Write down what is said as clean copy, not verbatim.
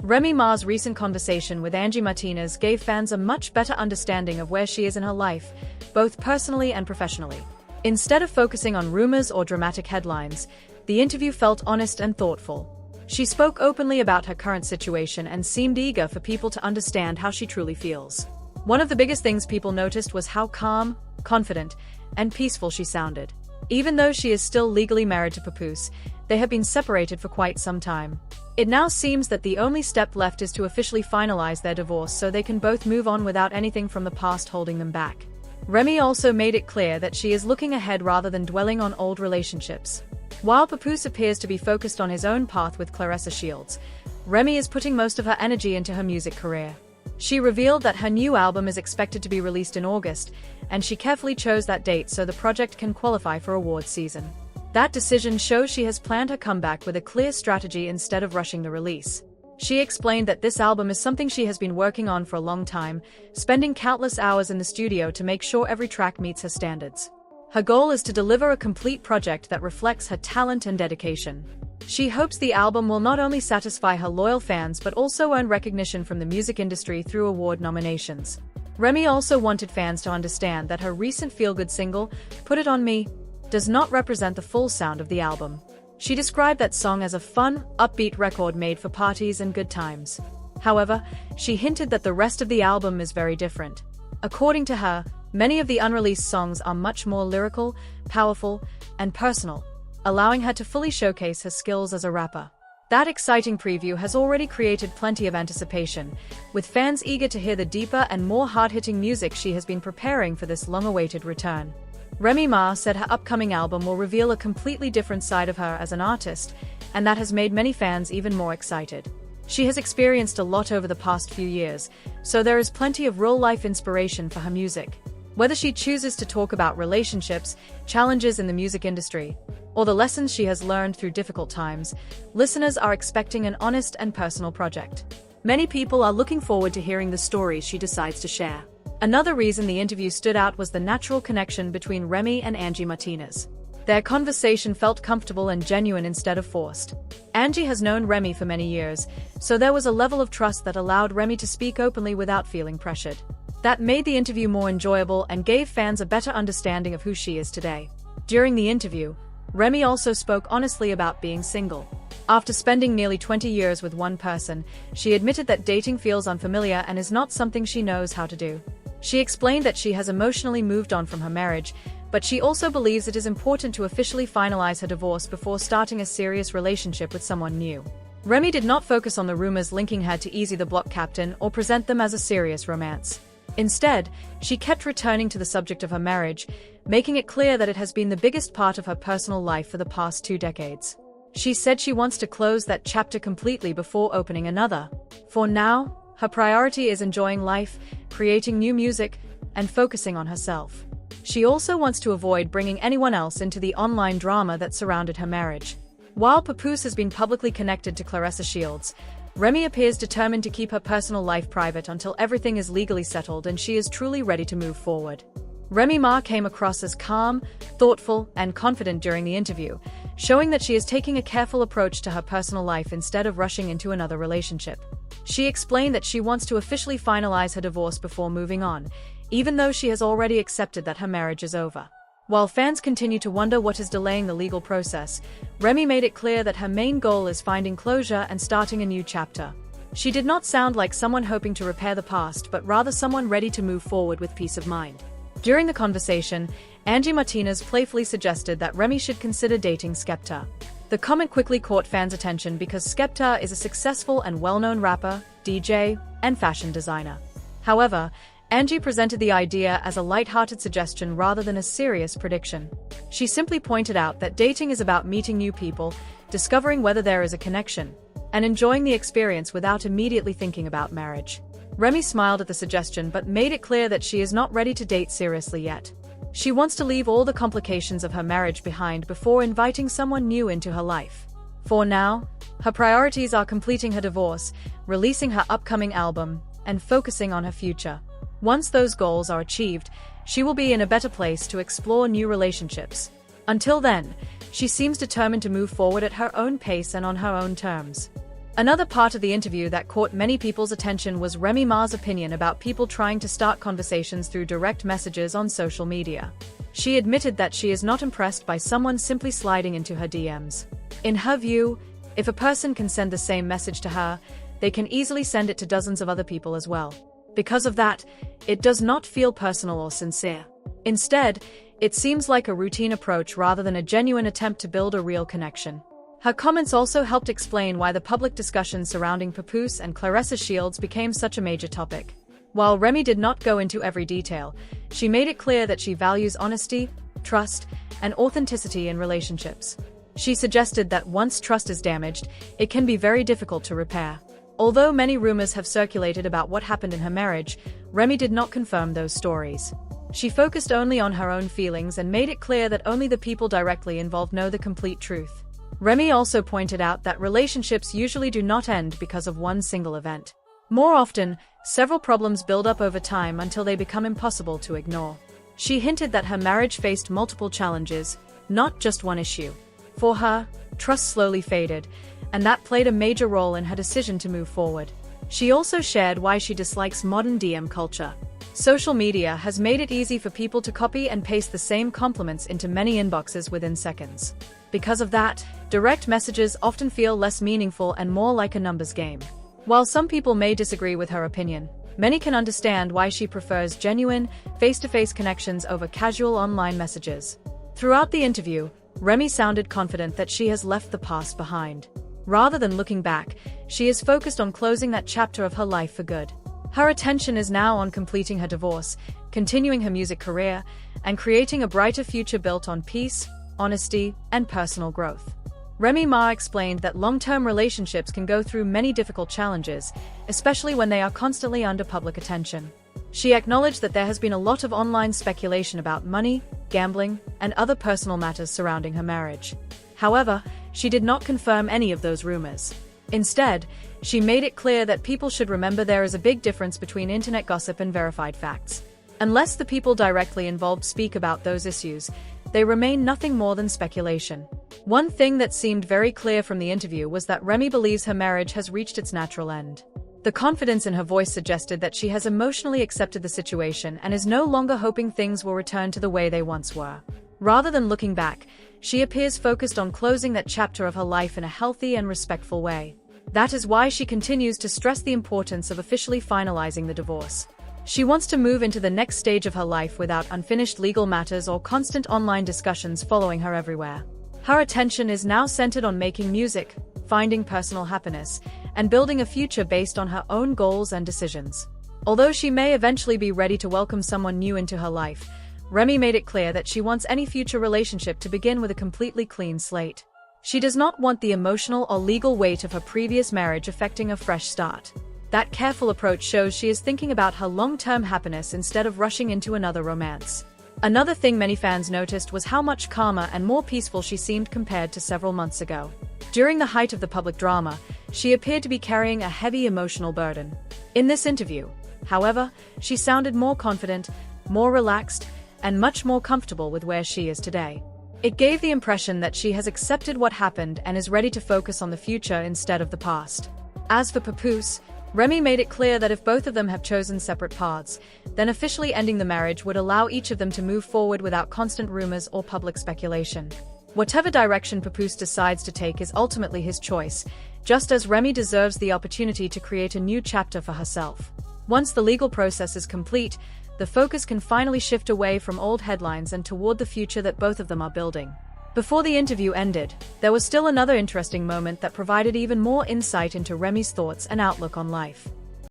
Remy Ma's recent conversation with Angie Martinez gave fans a much better understanding of where she is in her life, both personally and professionally. Instead of focusing on rumors or dramatic headlines, the interview felt honest and thoughtful. She spoke openly about her current situation and seemed eager for people to understand how she truly feels. One of the biggest things people noticed was how calm, confident, and peaceful she sounded. Even though she is still legally married to Papoose, they have been separated for quite some time. It now seems that the only step left is to officially finalize their divorce so they can both move on without anything from the past holding them back. Remy also made it clear that she is looking ahead rather than dwelling on old relationships. While Papoose appears to be focused on his own path with Claressa Shields, Remy is putting most of her energy into her music career. She revealed that her new album is expected to be released in August, and she carefully chose that date so the project can qualify for awards season. That decision shows she has planned her comeback with a clear strategy instead of rushing the release. She explained that this album is something she has been working on for a long time, spending countless hours in the studio to make sure every track meets her standards. Her goal is to deliver a complete project that reflects her talent and dedication. She hopes the album will not only satisfy her loyal fans but also earn recognition from the music industry through award nominations. Remy also wanted fans to understand that her recent feel-good single, Put It On Me, does not represent the full sound of the album. She described that song as a fun, upbeat record made for parties and good times. However, she hinted that the rest of the album is very different. According to her, many of the unreleased songs are much more lyrical, powerful, and personal, allowing her to fully showcase her skills as a rapper. That exciting preview has already created plenty of anticipation, with fans eager to hear the deeper and more hard-hitting music she has been preparing for this long-awaited return. Remy Ma said her upcoming album will reveal a completely different side of her as an artist, and that has made many fans even more excited. She has experienced a lot over the past few years, so there is plenty of real-life inspiration for her music. Whether she chooses to talk about relationships, challenges in the music industry, or the lessons she has learned through difficult times, listeners are expecting an honest and personal project. Many people are looking forward to hearing the stories she decides to share. Another reason the interview stood out was the natural connection between Remy and Angie Martinez. Their conversation felt comfortable and genuine instead of forced. Angie has known Remy for many years, so there was a level of trust that allowed Remy to speak openly without feeling pressured. That made the interview more enjoyable and gave fans a better understanding of who she is today. During the interview, Remy also spoke honestly about being single. After spending nearly 20 years with one person, she admitted that dating feels unfamiliar and is not something she knows how to do. She explained that she has emotionally moved on from her marriage, but she also believes it is important to officially finalize her divorce before starting a serious relationship with someone new. Remy did not focus on the rumors linking her to Easy the Block Captain or present them as a serious romance. Instead, she kept returning to the subject of her marriage, making it clear that it has been the biggest part of her personal life for the past 2 decades. She said she wants to close that chapter completely before opening another. For now, her priority is enjoying life, creating new music, and focusing on herself. She also wants to avoid bringing anyone else into the online drama that surrounded her marriage. While Papoose has been publicly connected to Claressa Shields, Remy appears determined to keep her personal life private until everything is legally settled and she is truly ready to move forward. Remy Ma came across as calm, thoughtful, and confident during the interview, showing that she is taking a careful approach to her personal life instead of rushing into another relationship. She explained that she wants to officially finalize her divorce before moving on, even though she has already accepted that her marriage is over. While fans continue to wonder what is delaying the legal process, Remy made it clear that her main goal is finding closure and starting a new chapter. She did not sound like someone hoping to repair the past, but rather someone ready to move forward with peace of mind. During the conversation, Angie Martinez playfully suggested that Remy should consider dating Skepta. The comment quickly caught fans' attention because Skepta is a successful and well-known rapper, DJ, and fashion designer. However, Angie presented the idea as a light-hearted suggestion rather than a serious prediction. She simply pointed out that dating is about meeting new people, discovering whether there is a connection, and enjoying the experience without immediately thinking about marriage. Remy smiled at the suggestion but made it clear that she is not ready to date seriously yet. She wants to leave all the complications of her marriage behind before inviting someone new into her life. For now, her priorities are completing her divorce, releasing her upcoming album, and focusing on her future. Once those goals are achieved, she will be in a better place to explore new relationships. Until then, she seems determined to move forward at her own pace and on her own terms. Another part of the interview that caught many people's attention was Remy Ma's opinion about people trying to start conversations through direct messages on social media. She admitted that she is not impressed by someone simply sliding into her DMs. In her view, if a person can send the same message to her, they can easily send it to dozens of other people as well. Because of that, it does not feel personal or sincere. Instead, it seems like a routine approach rather than a genuine attempt to build a real connection. Her comments also helped explain why the public discussion surrounding Papoose and Claressa Shields became such a major topic. While Remy did not go into every detail, she made it clear that she values honesty, trust, and authenticity in relationships. She suggested that once trust is damaged, it can be very difficult to repair. Although many rumors have circulated about what happened in her marriage, Remy did not confirm those stories. She focused only on her own feelings and made it clear that only the people directly involved know the complete truth. Remy also pointed out that relationships usually do not end because of one single event. More often, several problems build up over time until they become impossible to ignore. She hinted that her marriage faced multiple challenges, not just one issue. For her, trust slowly faded, and that played a major role in her decision to move forward. She also shared why she dislikes modern DM culture. Social media has made it easy for people to copy and paste the same compliments into many inboxes within seconds. Because of that, direct messages often feel less meaningful and more like a numbers game. While some people may disagree with her opinion, many can understand why she prefers genuine, face-to-face connections over casual online messages. Throughout the interview, Remy sounded confident that she has left the past behind. Rather than looking back, she is focused on closing that chapter of her life for good. Her attention is now on completing her divorce, continuing her music career, and creating a brighter future built on peace, honesty, and personal growth. Remy Ma explained that long-term relationships can go through many difficult challenges, especially when they are constantly under public attention. She acknowledged that there has been a lot of online speculation about money, gambling, and other personal matters surrounding her marriage. However, she did not confirm any of those rumors. Instead, she made it clear that people should remember there is a big difference between internet gossip and verified facts. Unless the people directly involved speak about those issues, they remain nothing more than speculation. One thing that seemed very clear from the interview was that Remy believes her marriage has reached its natural end. The confidence in her voice suggested that she has emotionally accepted the situation and is no longer hoping things will return to the way they once were. Rather than looking back, she appears focused on closing that chapter of her life in a healthy and respectful way. That is why she continues to stress the importance of officially finalizing the divorce. She wants to move into the next stage of her life without unfinished legal matters or constant online discussions following her everywhere. Her attention is now centered on making music, finding personal happiness, and building a future based on her own goals and decisions. Although she may eventually be ready to welcome someone new into her life, Remy made it clear that she wants any future relationship to begin with a completely clean slate. She does not want the emotional or legal weight of her previous marriage affecting a fresh start. That careful approach shows she is thinking about her long-term happiness instead of rushing into another romance. Another thing many fans noticed was how much calmer and more peaceful she seemed compared to several months ago. During the height of the public drama, she appeared to be carrying a heavy emotional burden. In this interview, however, she sounded more confident, more relaxed, and much more comfortable with where she is today. It gave the impression that she has accepted what happened and is ready to focus on the future instead of the past. As for Papoose, Remy made it clear that if both of them have chosen separate paths, then officially ending the marriage would allow each of them to move forward without constant rumors or public speculation. Whatever direction Papoose decides to take is ultimately his choice, just as Remy deserves the opportunity to create a new chapter for herself. Once the legal process is complete, the focus can finally shift away from old headlines and toward the future that both of them are building. Before the interview ended, there was still another interesting moment that provided even more insight into Remy's thoughts and outlook on life.